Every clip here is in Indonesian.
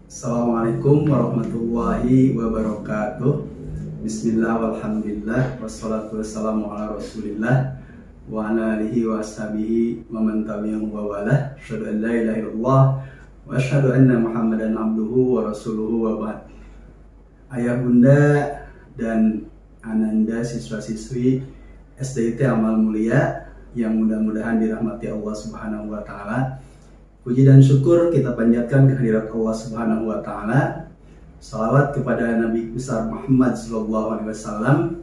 Assalamualaikum warahmatullahi wabarakatuh. Bismillah walhamdulillah wassalatu wassalamu ala rasulillah wa ala alihi wa ashabihi wa man tabi'ahum wa walah. Asyhadu an la ilaha illallah wa asyhadu anna Muhammadan abduhu wa rasuluhu wa ba'd. Ayah bunda dan ananda siswa-siswi SDIT Amal Mulia yang mudah-mudahan dirahmati Allah Subhanahu wa taala. Puji dan syukur kita panjatkan kehadirat Allah Subhanahu wa taala. Salawat kepada Nabi besar Muhammad sallallahu alaihi wasallam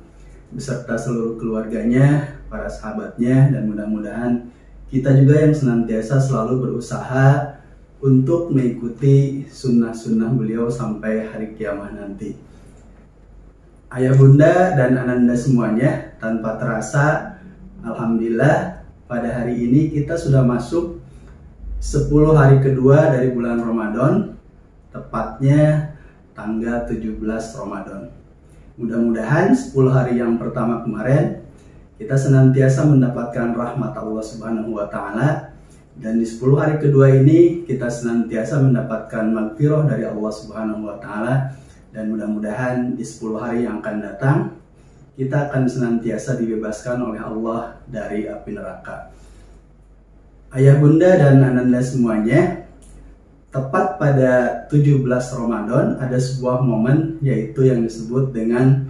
beserta seluruh keluarganya, para sahabatnya, dan mudah-mudahan kita juga yang senantiasa selalu berusaha untuk mengikuti sunnah-sunnah beliau sampai hari kiamat nanti. Ayah bunda dan ananda semuanya, tanpa terasa alhamdulillah pada hari ini kita sudah masuk 10 hari kedua dari bulan Ramadan, tepatnya tanggal 17 Ramadan. Mudah-mudahan 10 hari yang pertama kemarin kita senantiasa mendapatkan rahmat Allah Subhanahu wa taala, dan di 10 hari kedua ini kita senantiasa mendapatkan maghfirah dari Allah Subhanahu wa taala, dan mudah-mudahan di 10 hari yang akan datang kita akan senantiasa dibebaskan oleh Allah dari api neraka. Ayah bunda dan ananda semuanya, tepat pada 17 Ramadan ada sebuah momen yaitu yang disebut dengan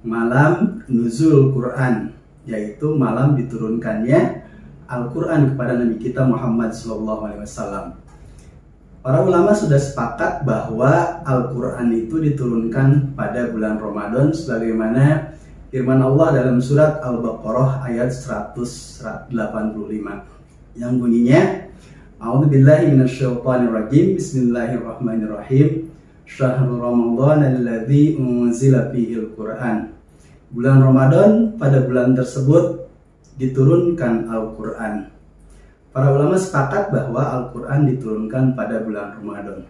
malam nuzul Quran, yaitu malam diturunkannya Al-Quran kepada Nabi kita Muhammad SAW. Para ulama sudah sepakat bahwa Al-Quran itu diturunkan pada bulan Ramadan sebagaimana firman Allah dalam surat Al-Baqarah ayat 185 yang bunyinya, A'udzubillahi minasyaitonirrajim, Bismillahirrahmanirrahim, Syahrul Ramadan alladzi unzila fihil Qur'an. Bulan Ramadan, pada bulan tersebut diturunkan Al-Quran. Para ulama sepakat bahwa Al-Quran diturunkan pada bulan Ramadan.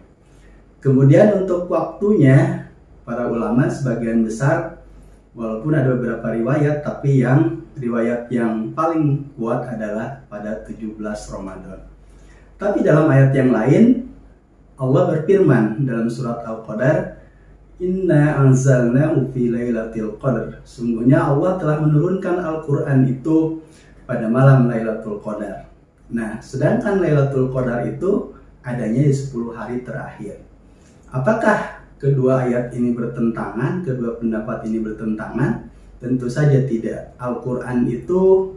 Kemudian untuk waktunya, para ulama sebagian besar, walaupun ada beberapa riwayat, tapi riwayat yang paling kuat adalah pada 17 Ramadan. Tapi dalam ayat yang lain, Allah berfirman dalam surat Al-Qadar, Inna anzalnahu fi lailatul qadar. Sungguhnya Allah telah menurunkan Al-Quran itu pada malam Lailatul Qadar. Nah, sedangkan Lailatul Qadar itu adanya di 10 hari terakhir. Apakah kedua ayat ini bertentangan, kedua pendapat ini bertentangan? Tentu saja tidak. Al-Quran itu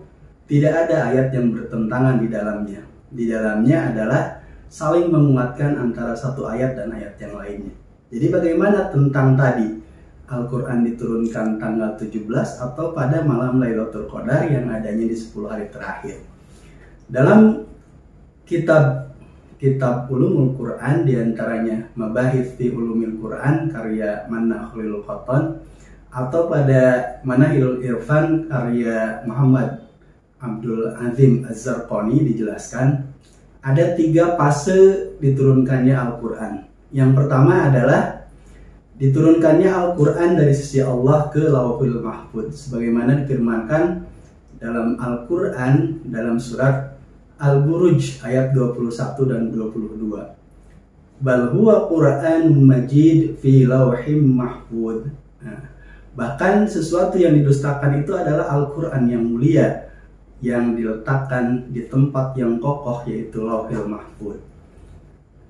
tidak ada ayat yang bertentangan di dalamnya. Di dalamnya adalah saling menguatkan antara satu ayat dan ayat yang lainnya. Jadi bagaimana tentang tadi Al-Quran diturunkan tanggal 17 atau pada malam Lailatul Qadar yang adanya di 10 hari terakhir? Dalam kitab Ulumul Quran, diantaranya Mabahith fi Ulumil Quran karya Manakhilul Qatan, atau pada Manahilul Irfan karya Muhammad Abdul Azim Az-Zarqani, dijelaskan ada 3 fase diturunkannya Al-Quran. Yang pertama adalah diturunkannya Al-Quran dari sisi Allah ke Lauhul Mahfuz, sebagaimana difirmankan dalam Al-Quran dalam surat Al-Buruj ayat 21 dan 22. Bal huwa Qur'anun Majid fi Lauhim Mahfuz. Bahkan sesuatu yang didustakan itu adalah Al-Quran yang mulia yang diletakkan di tempat yang kokoh, yaitu Lauhil Mahfuz.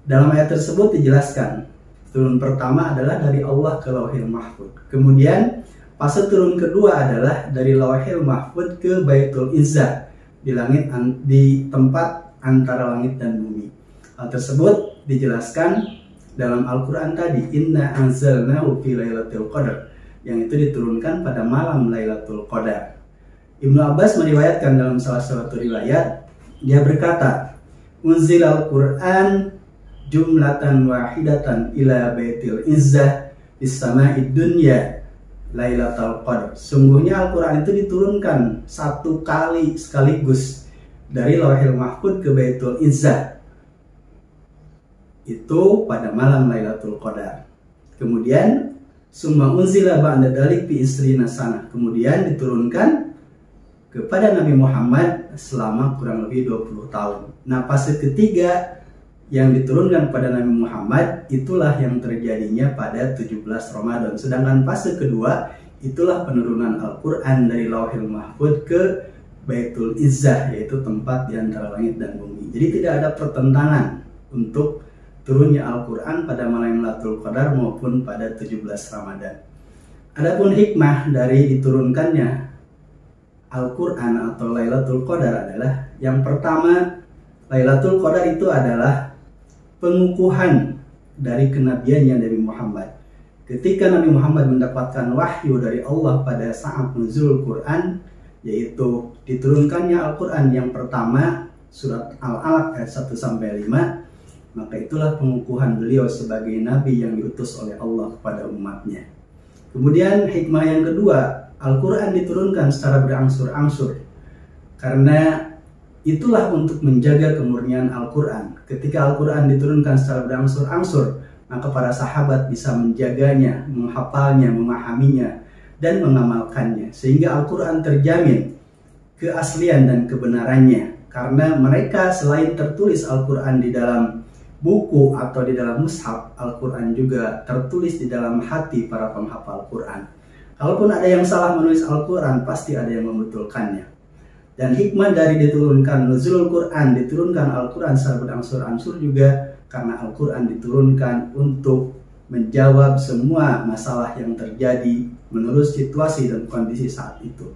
Dalam ayat tersebut dijelaskan turun pertama adalah dari Allah ke Lauhil Mahfuz. Kemudian fase turun kedua adalah dari Lauhil Mahfuz ke Baitul Izzah di tempat antara langit dan bumi. Hal tersebut dijelaskan dalam Al-Quran tadi, Inna anzalnahu fi lailatul qadar, yang itu diturunkan pada malam Lailatul Qadar. Ibnu Abbas meriwayatkan dalam salah satu riwayat, dia berkata, Unzilal Quran jumlatan wahidatan ila baitil izzah bis sama'id dunya Lailatul Qadar. Sungguhnya Al-Quran itu diturunkan satu kali sekaligus dari Lauhil Mahfuz ke Baitul Izzah, itu pada malam Lailatul Qadar. Kemudian summa unzila ba'da dalik fi isrina sanah, kemudian diturunkan kepada Nabi Muhammad selama kurang lebih 20 tahun. Nah, fase ketiga yang diturunkan pada Nabi Muhammad itulah yang terjadinya pada 17 Ramadan. Sedangkan fase kedua itulah penurunan Al-Quran dari Lauhil Mahfuz ke Baitul Izzah, yaitu tempat di antara langit dan bumi. Jadi tidak ada pertentangan untuk turunnya Al-Quran pada malam Lailatul Qadar maupun pada 17 Ramadan. Adapun hikmah dari diturunkannya Al-Quran atau Lailatul Qadar adalah yang pertama, Lailatul Qadar itu adalah pengukuhan dari kenabiannya Nabi Muhammad. Ketika Nabi Muhammad mendapatkan wahyu dari Allah pada saat nuzul Quran, yaitu diturunkannya Al-Quran yang pertama, surat Al-Alaq ayat 1-5, maka itulah pengukuhan beliau sebagai Nabi yang diutus oleh Allah kepada umatnya. Kemudian hikmah yang kedua, Al-Quran diturunkan secara berangsur-angsur, karena itulah untuk menjaga kemurnian Al-Quran. Ketika Al-Quran diturunkan secara berangsur-angsur, maka para sahabat bisa menjaganya, menghafalnya, memahaminya, dan mengamalkannya, sehingga Al-Quran terjamin keaslian dan kebenarannya, karena mereka selain tertulis Al-Quran di dalam buku atau di dalam mushaf, Al-Quran juga tertulis di dalam hati para penghafal Quran. Kalaupun ada yang salah menulis Al-Quran, pasti ada yang membetulkannya. Dan hikmah dari diturunkan nuzulul Quran, diturunkan Al-Quran secara berangsur-angsur juga karena Al-Quran diturunkan untuk menjawab semua masalah yang terjadi menurut situasi dan kondisi saat itu.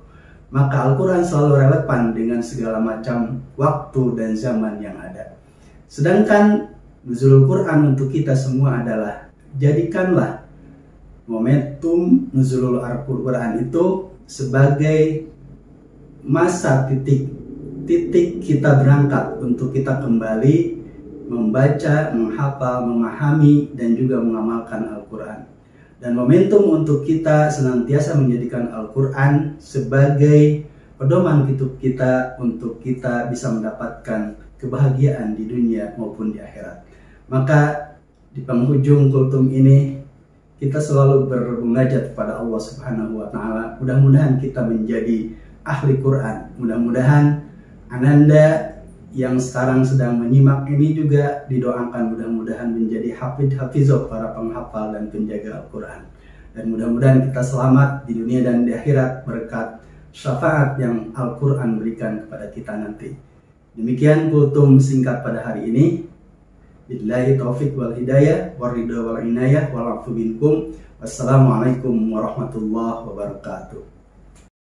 Maka Al-Quran selalu relevan dengan segala macam waktu dan zaman yang ada. Sedangkan nuzulul Quran untuk kita semua adalah, jadikanlah momentum nuzulul Al-Quran itu sebagai masa titik kita berangkat untuk kita kembali membaca, menghafal, memahami, dan juga mengamalkan Al-Quran. Dan momentum untuk kita senantiasa menjadikan Al-Quran sebagai pedoman hidup kita untuk kita bisa mendapatkan kebahagiaan di dunia maupun di akhirat. Maka di penghujung kultum ini kita selalu bermunajat kepada Allah Subhanahu wa Ta'ala. Mudah-mudahan kita menjadi ahli Quran. Mudah-mudahan Ananda yang sekarang sedang menyimak ini juga didoakan mudah-mudahan menjadi hafizah para penghafal dan penjaga Al-Quran. Dan mudah-mudahan kita selamat di dunia dan di akhirat berkat syafaat yang Al-Quran berikan kepada kita nanti. Demikian kultum singkat pada hari ini. Billahi taufiq wal hidayah wal ridha wal inayah wal afu minkum. Wassalamualaikum warahmatullahi wabarakatuh.